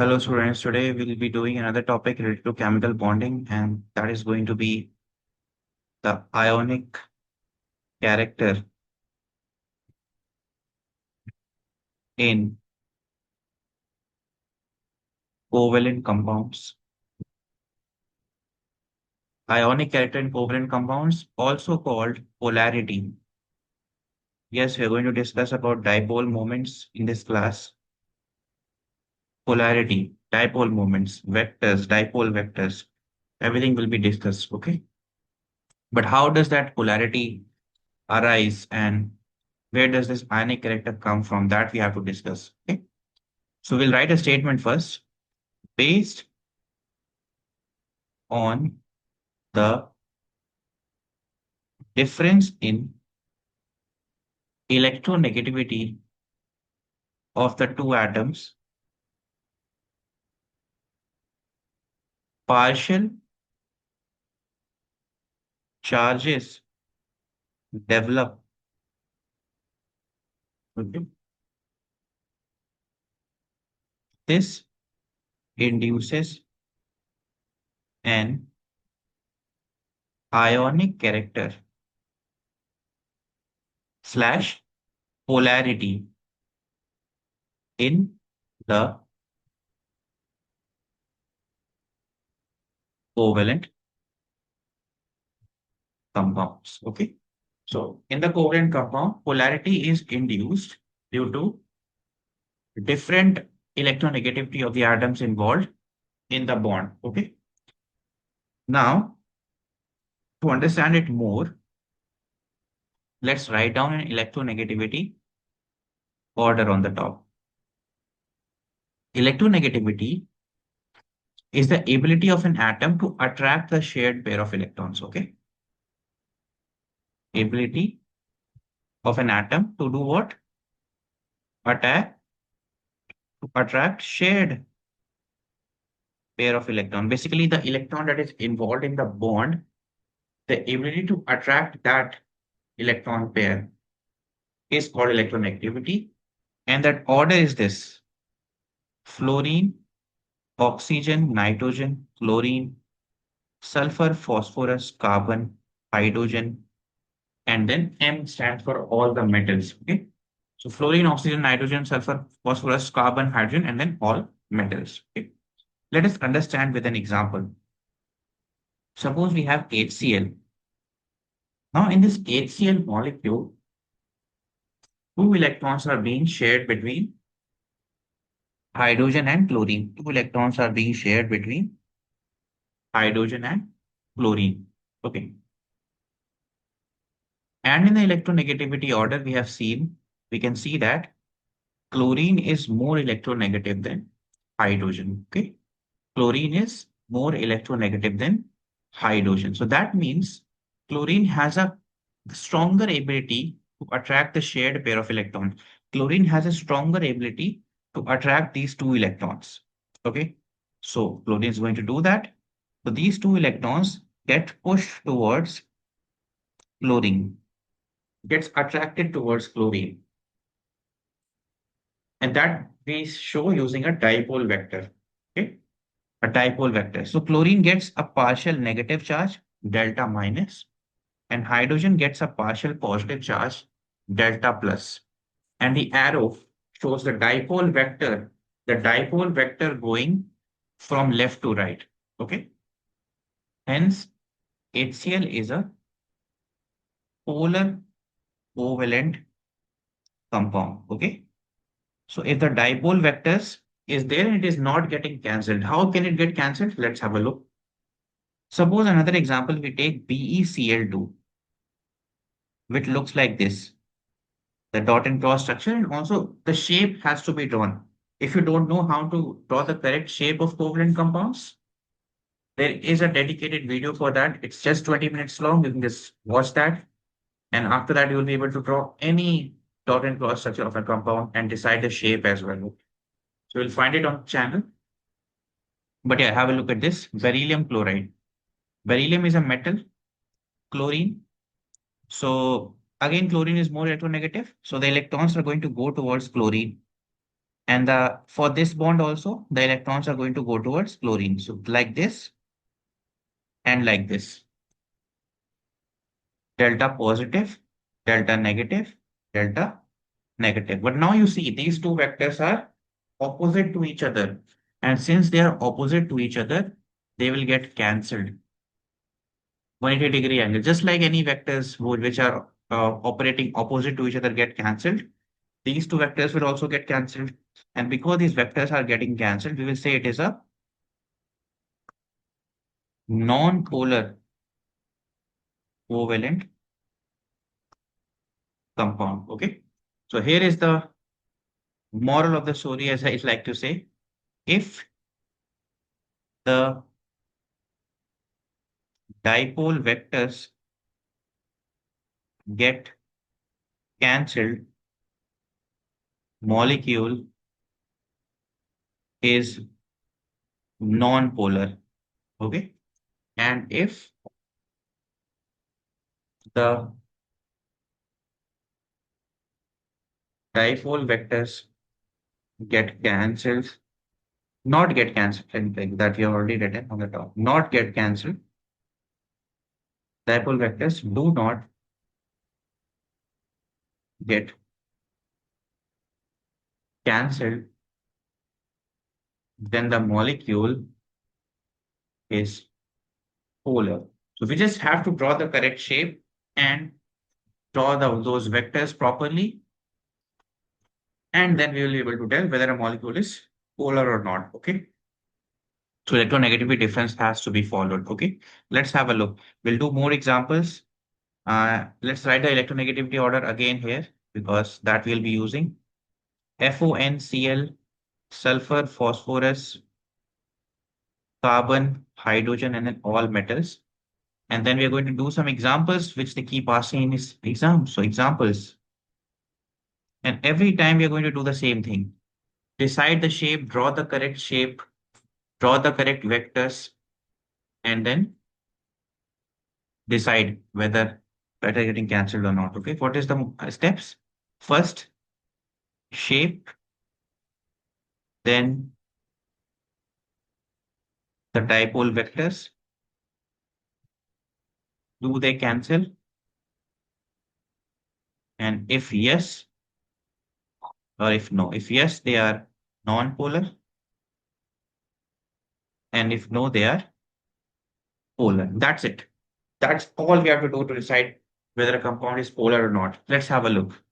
Hello students, today we'll be doing another topic related to chemical bonding, and that is going to be the ionic character in covalent compounds. Ionic character in covalent compounds, also called polarity. Yes, we're going to discuss about dipole moments in this class. Polarity, dipole moments, vectors, dipole vectors, everything will be discussed, okay? But how does that polarity arise and where does this ionic character come from? That we have to discuss, okay? So we'll write a statement first. Based on the difference in electronegativity of the two atoms, partial charges develop. Okay. This induces an ionic character slash polarity in the covalent compounds. Okay. So in the covalent compound, polarity is induced due to different electronegativity of the atoms involved in the bond. Okay. Now, to understand it more, let's write down an electronegativity order on the top. Electronegativity is the ability of an atom to attract the shared pair of electrons. Okay. Ability of an atom to do what? Attack, to attract shared pair of electron. Basically, the electron that is involved in the bond, the ability to attract that electron pair is called electronegativity. And that order is this: fluorine, oxygen, nitrogen, chlorine, sulfur, phosphorus, carbon, hydrogen, and then M stands for all the metals. Okay. So fluorine, oxygen, nitrogen, sulfur, phosphorus, carbon, hydrogen, and then all metals. Okay. Let us understand with an example. Suppose we have HCl. Now in this HCl molecule, two electrons are being shared between hydrogen and chlorine. Two electrons are being shared between hydrogen and chlorine. Okay. And in the electronegativity order, we can see that chlorine is more electronegative than hydrogen. Okay. Chlorine is more electronegative than hydrogen. So that means chlorine has a stronger ability to attract the shared pair of electrons. Chlorine has a stronger ability to attract these two electrons. Okay. So chlorine is going to do that. So these two electrons get pushed towards chlorine, gets attracted towards chlorine. And that we show using a dipole vector. Okay. A dipole vector. So chlorine gets a partial negative charge, delta minus, and hydrogen gets a partial positive charge, delta plus. And the arrow shows the dipole vector going from left to right. Okay. Hence, HCl is a polar covalent compound. Okay. So if the dipole vectors is there and it is not getting cancelled, how can it get cancelled? Let's have a look. Suppose another example, we take BeCl2, which looks like this, the dot and cross structure, and also the shape has to be drawn. If you don't know how to draw the correct shape of covalent compounds, there is a dedicated video for that. It's just 20 minutes long. You can just watch that. And after that, you'll be able to draw any dot and cross structure of a compound and decide the shape as well. So you'll find it on the channel. But yeah, have a look at this. Beryllium chloride. Beryllium is a metal, chlorine. So again, chlorine is more electronegative. So the electrons are going to go towards chlorine. And for this bond also, the electrons are going to go towards chlorine. So like this and like this. Delta positive, delta negative, delta negative. But now you see these two vectors are opposite to each other. And since they are opposite to each other, they will get cancelled. 180-degree angle. Just like any vectors which are operating opposite to each other get cancelled, these two vectors will also get cancelled. And because these vectors are getting cancelled, we will say it is a non-polar covalent compound. Okay. So here is the moral of the story, as I like to say. If the dipole vectors get cancelled, molecule is non-polar. Okay. And if the dipole vectors get cancelled, not get cancelled, anything that we have already written on the top, not get cancelled, dipole vectors do not get cancelled, then the molecule is polar. So we just have to draw the correct shape and draw those vectors properly, and then we will be able to tell whether a molecule is polar or not. Okay. So electronegativity difference has to be followed. Okay. Let's have a look. We'll do more examples. Let's write the electronegativity order again here because that we'll be using. FONCl, sulfur, phosphorus, carbon, hydrogen, and then all metals. And then we are going to do some examples which they keep asking in this exam. So examples. And every time we are going to do the same thing. Decide the shape, draw the correct shape, draw the correct vectors, and then decide whether better getting cancelled or not. Okay. What is the steps? First, shape, then the dipole vectors. Do they cancel? And if yes, or if no, if yes, they are non-polar. And if no, they are polar. That's it. That's all we have to do to decide whether a compound is polar or not. Let's have a look.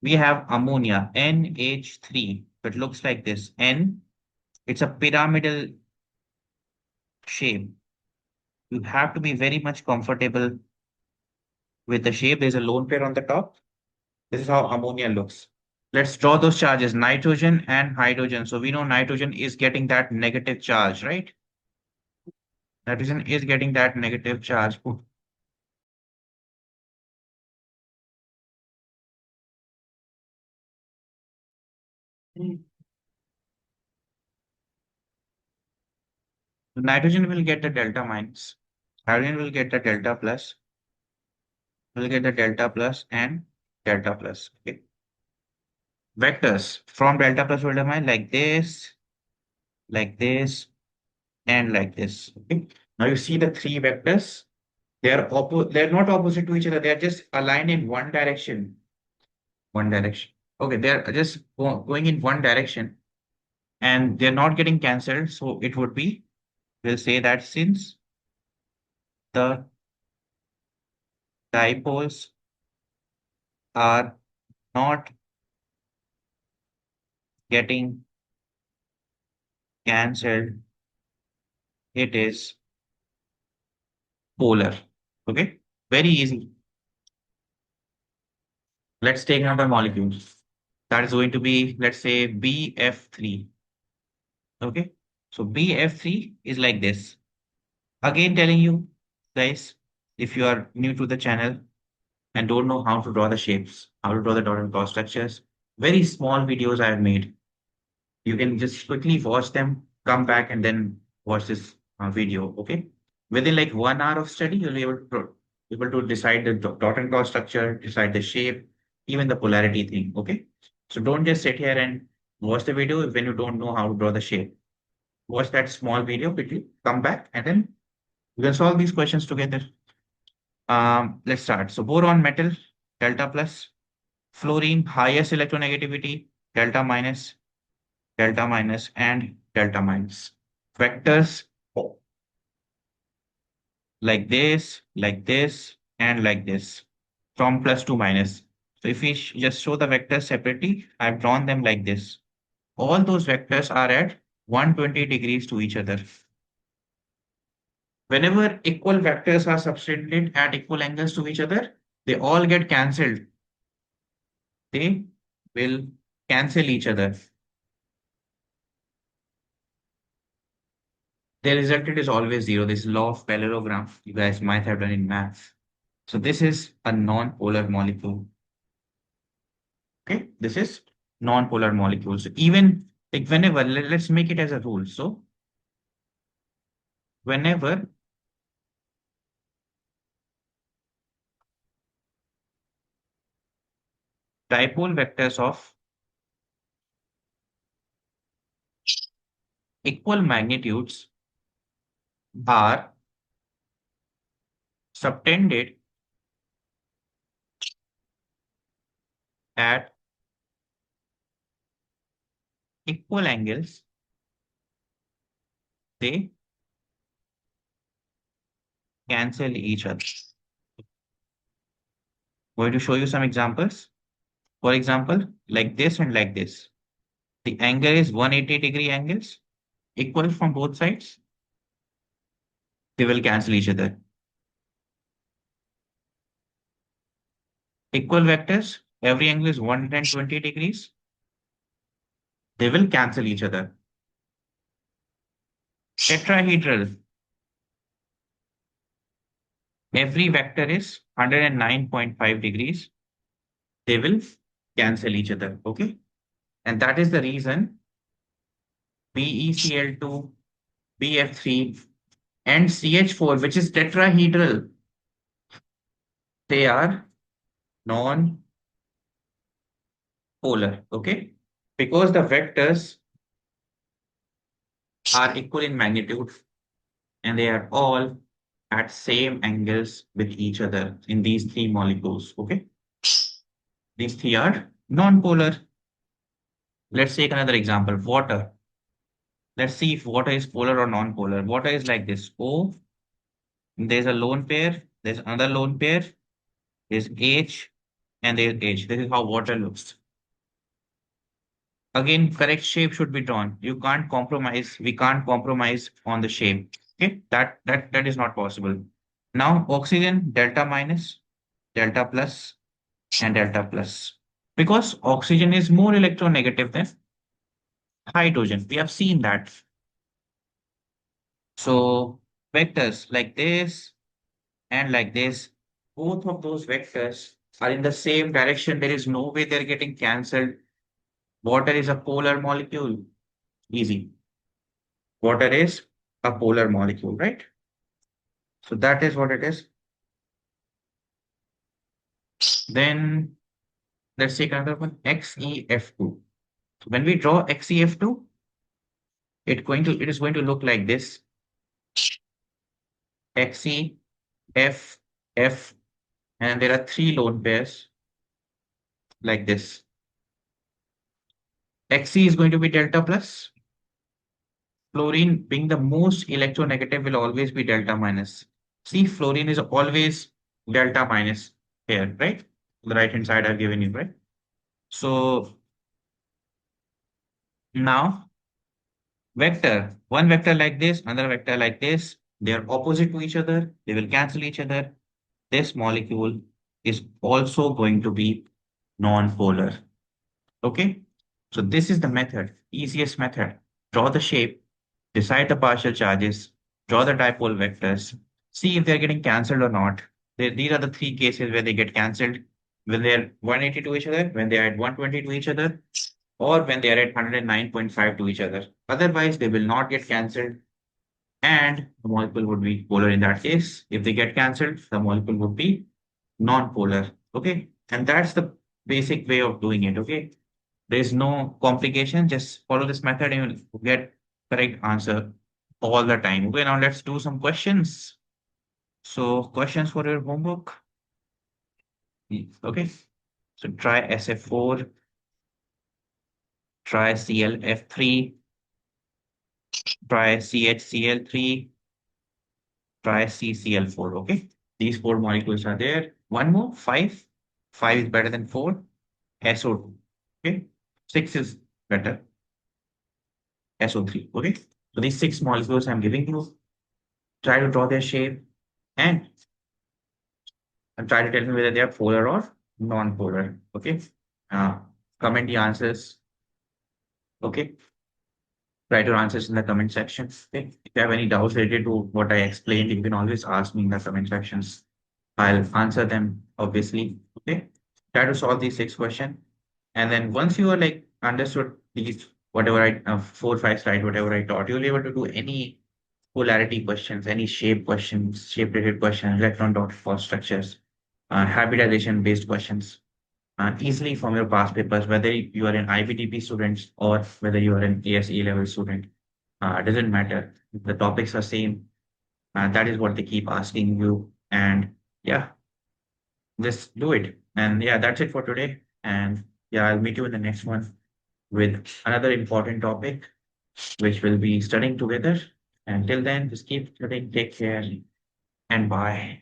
We have ammonia, NH3. It looks like this. N, it's a pyramidal shape. You have to be very much comfortable with the shape. There's a lone pair on the top. This is how ammonia looks. Let's draw those charges, nitrogen and hydrogen. So we know nitrogen is getting that negative charge, right? Nitrogen is getting that negative charge. Nitrogen will get the delta minus. Hydrogen will get the delta plus. Will get the delta plus and delta plus. Okay. Vectors from delta plus to delta minus like this, and like this. Okay. Now you see the three vectors. They're not opposite to each other. They are just aligned in one direction. One direction. Okay, they're just going in one direction and they're not getting cancelled. So it would be, we'll say that since the dipoles are not getting cancelled, it is polar. Okay, very easy. Let's take another molecule. That is going to be, let's say, BF3. Okay, so BF3 is like this. Again, telling you guys, if you are new to the channel and don't know how to draw the shapes, how to draw the dot and cross structures, very small videos I have made. You can just quickly watch them, come back, and then watch this video. Okay, within like 1 hour of study, you'll be able to decide the dot and cross structure, decide the shape, even the polarity thing. Okay, so don't just sit here and Watch the video when you don't know how to draw the shape. Watch that small video quickly, come back, and then we can solve these questions together. Let's start. So boron metal, delta plus, fluorine, highest electronegativity, delta minus, and delta minus. Vectors like this, and like this, from plus to minus. So if we just show the vectors separately, I've drawn them like this. All those vectors are at 120 degrees to each other. Whenever equal vectors are subtended at equal angles to each other, they all get cancelled. They will cancel each other. The resultant is always zero. This law of parallelogram you guys might have done in maths. So this is a non-polar molecule. Okay, this is non-polar molecule. So even like whenever, let's make it as a rule. So whenever dipole vectors of equal magnitudes are subtended at equal angles, they cancel each other. Going to show you some examples. For example, like this and like this. The angle is 180-degree angles, equal from both sides. They will cancel each other. Equal vectors, every angle is 120 degrees. They will cancel each other. Tetrahedral, every vector is 109.5 degrees. They will cancel each other. Okay. And that is the reason BeCl2, BF3, and CH4, which is tetrahedral, they are non-polar. Okay. Because the vectors are equal in magnitude and they are all at same angles with each other in these three molecules. Okay. These three are non-polar. Let's take another example. Water. Let's see if water is polar or non-polar. Water is like this. O, there's a lone pair, there's another lone pair, there's H, and there's H. This is how water looks. Again, correct shape should be drawn. You can't compromise. We can't compromise on the shape. Okay, that is not possible. Now, oxygen, delta minus, delta plus, and delta plus. Because oxygen is more electronegative than hydrogen. We have seen that. So vectors like this and like this, both of those vectors are in the same direction. There is no way they're getting cancelled. Water is a polar molecule. Easy. Water is a polar molecule, right? So that is what it is. Then let's take another one, XeF2. So when we draw XeF2, it is going to look like this. Xe, F, F, and there are three lone pairs like this. Xe is going to be delta plus. Fluorine being the most electronegative will always be delta minus. See, fluorine is always delta minus here, right? The right hand side I've given you, right? So now one vector like this, another vector like this, they are opposite to each other. They will cancel each other. This molecule is also going to be non-polar. Okay. So this is the method, easiest method. Draw the shape, decide the partial charges, draw the dipole vectors, see if they're getting cancelled or not. These are the three cases where they get cancelled when they're 180 to each other, when they are at 120 to each other, or when they are at 109.5 to each other. Otherwise, they will not get cancelled and the molecule would be polar in that case. If they get cancelled, the molecule would be non-polar. Okay. And that's the basic way of doing it. Okay. There is no complication. Just follow this method and you'll get correct answer all the time. Okay, now let's do some questions. So questions for your homework. Okay. So try SF4, try ClF3, try CHCl3, try CCl4. Okay. These four molecules are there. One more, five. Five is better than four. SO2. Okay. Six is better. SO3. Okay. So these six molecules I'm giving you. Try to draw their shape and try to tell me whether they are polar or non-polar. Okay. Uh, comment the answers. Okay. Write your answers in the comment section. Okay. If you have any doubts related to what I explained, you can always ask me in the comment sections. I'll answer them, obviously. Okay. Try to solve these six questions. And then once you are like understood these, whatever four, five slides, whatever I taught, you'll be able to do any polarity questions, any shape questions, shape related questions, electron dot force structures, hybridization based questions easily from your past papers, whether you are an IBDP student or whether you are an AS level student. Doesn't matter. The topics are same. That is what they keep asking you. And yeah, just do it. And yeah, that's it for today. And yeah, I'll meet you in the next one with another important topic, which we'll be studying together. Until then, just keep studying, take care, and bye.